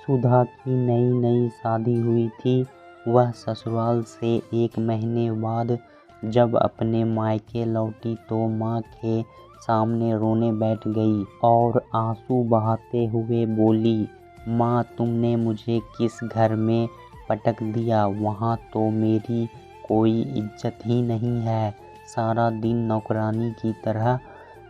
सुधा की नई नई शादी हुई थी। वह ससुराल से 1 महीने बाद जब अपने मायके लौटी तो माँ के सामने रोने बैठ गई और आंसू बहाते हुए बोली, माँ तुमने मुझे किस घर में पटक दिया, वहाँ तो मेरी कोई इज्जत ही नहीं है। सारा दिन नौकरानी की तरह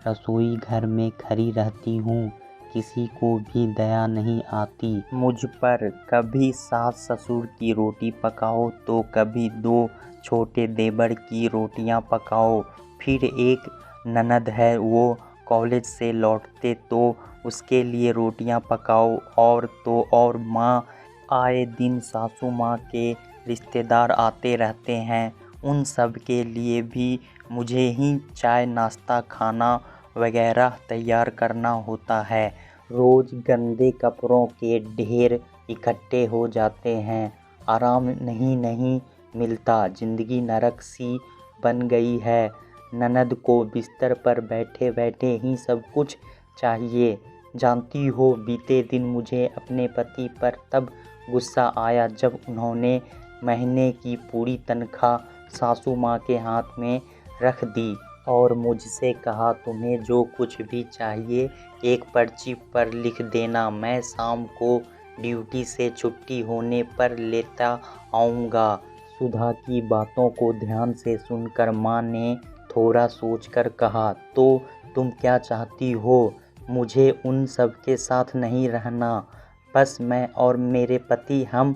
रसोई घर में खड़ी रहती हूँ, किसी को भी दया नहीं आती मुझ पर। कभी सास ससुर की रोटी पकाओ तो कभी 2 छोटे देवर की रोटियां पकाओ। फिर एक ननद है, वो कॉलेज से लौटते तो उसके लिए रोटियां पकाओ। और तो और माँ, आए दिन सासू माँ के रिश्तेदार आते रहते हैं, उन सब के लिए भी मुझे ही चाय नाश्ता खाना वगैरह तैयार करना होता है। रोज़ गंदे कपड़ों के ढेर इकट्ठे हो जाते हैं, आराम नहीं मिलता, ज़िंदगी नरक सी बन गई है। ननद को बिस्तर पर बैठे बैठे ही सब कुछ चाहिए। जानती हो, बीते दिन मुझे अपने पति पर तब गुस्सा आया जब उन्होंने महीने की पूरी तनख्वाह सासू माँ के हाथ में रख दी और मुझसे कहा, तुम्हें जो कुछ भी चाहिए एक पर्ची पर लिख देना, मैं शाम को ड्यूटी से छुट्टी होने पर लेता आऊँगा। सुधा की बातों को ध्यान से सुनकर माँ ने थोड़ा सोचकर कहा, तो तुम क्या चाहती हो? मुझे उन सब के साथ नहीं रहना, बस मैं और मेरे पति हम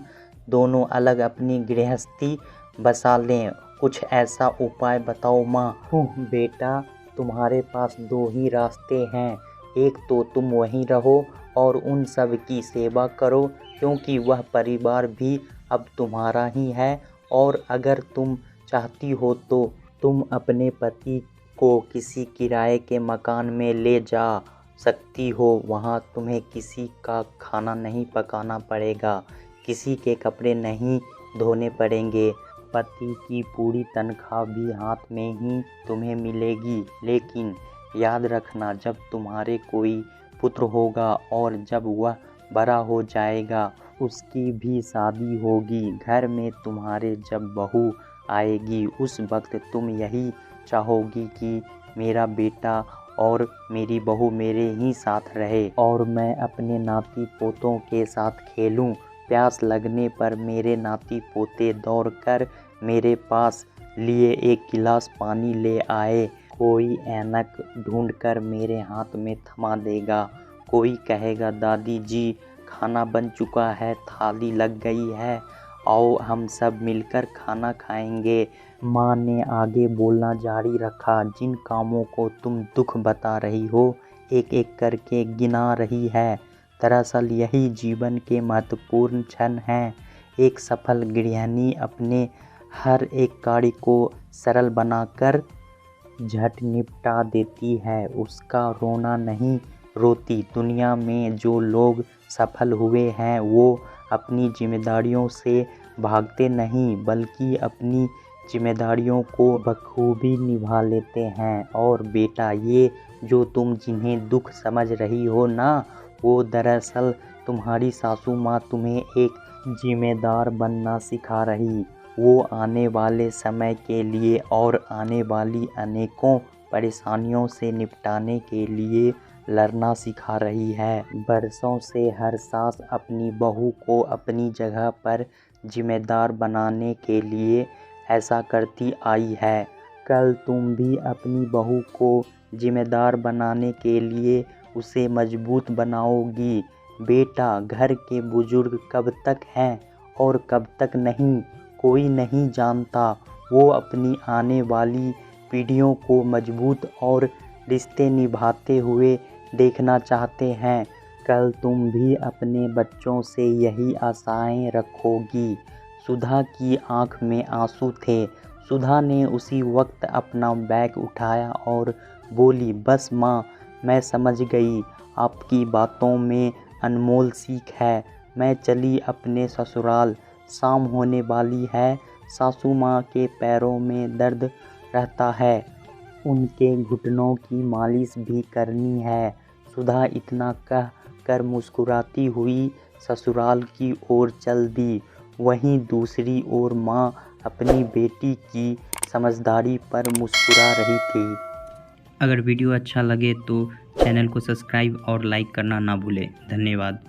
दोनों अलग अपनी गृहस्थी बसा लें। कुछ ऐसा उपाय बताओ माँ। बेटा, तुम्हारे पास 2 ही रास्ते हैं, एक तो तुम वहीं रहो और उन सब की सेवा करो, क्योंकि वह परिवार भी अब तुम्हारा ही है। और अगर तुम चाहती हो तो तुम अपने पति को किसी किराए के मकान में ले जा सकती हो, वहाँ तुम्हें किसी का खाना नहीं पकाना पड़ेगा, किसी के कपड़े नहीं धोने पड़ेंगे, पति की पूरी तनख्वाह भी हाथ में ही तुम्हें मिलेगी। लेकिन याद रखना, जब तुम्हारे कोई पुत्र होगा और जब वह बड़ा हो जाएगा, उसकी भी शादी होगी, घर में तुम्हारे जब बहू आएगी, उस वक्त तुम यही चाहोगी कि मेरा बेटा और मेरी बहू मेरे ही साथ रहे और मैं अपने नाती पोतों के साथ खेलूं। प्यास लगने पर मेरे नाती पोते दौड़कर मेरे पास लिए 1 गिलास पानी ले आए, कोई ऐनक ढूंढकर मेरे हाथ में थमा देगा, कोई कहेगा, दादी जी खाना बन चुका है, थाली लग गई है, आओ हम सब मिलकर खाना खाएंगे। माँ ने आगे बोलना जारी रखा, जिन कामों को तुम दुख बता रही हो, एक एक करके गिना रही है, दरअसल यही जीवन के महत्वपूर्ण क्षण हैं। एक सफल गृहिणी अपने हर एक कार्य को सरल बनाकर झट निपटा देती है, उसका रोना नहीं रोती। दुनिया में जो लोग सफल हुए हैं वो अपनी जिम्मेदारियों से भागते नहीं, बल्कि अपनी जिम्मेदारियों को बखूबी निभा लेते हैं। और बेटा, ये जो तुम जिन्हें दुख समझ रही हो ना, वो दरअसल तुम्हारी सासू माँ तुम्हें एक जिम्मेदार बनना सिखा रही, वो आने वाले समय के लिए और आने वाली अनेकों परेशानियों से निपटने के लिए लड़ना सिखा रही है। बरसों से हर सास अपनी बहू को अपनी जगह पर जिम्मेदार बनाने के लिए ऐसा करती आई है। कल तुम भी अपनी बहू को जिम्मेदार बनाने के लिए उसे मजबूत बनाओगी। बेटा, घर के बुजुर्ग कब तक हैं और कब तक नहीं, कोई नहीं जानता। वो अपनी आने वाली पीढ़ियों को मजबूत और रिश्ते निभाते हुए देखना चाहते हैं। कल तुम भी अपने बच्चों से यही आशाएं रखोगी। सुधा की आंख में आंसू थे। सुधा ने उसी वक्त अपना बैग उठाया और बोली, बस माँ, मैं समझ गई, आपकी बातों में अनमोल सीख है। मैं चली अपने ससुराल, शाम होने वाली है। सासू माँ के पैरों में दर्द रहता है, उनके घुटनों की मालिश भी करनी है। सुधा इतना कह देखकर मुस्कुराती हुई ससुराल की ओर चल दी। वहीं दूसरी ओर माँ अपनी बेटी की समझदारी पर मुस्कुरा रही थी। अगर वीडियो अच्छा लगे तो चैनल को सब्सक्राइब और लाइक करना ना भूलें। धन्यवाद।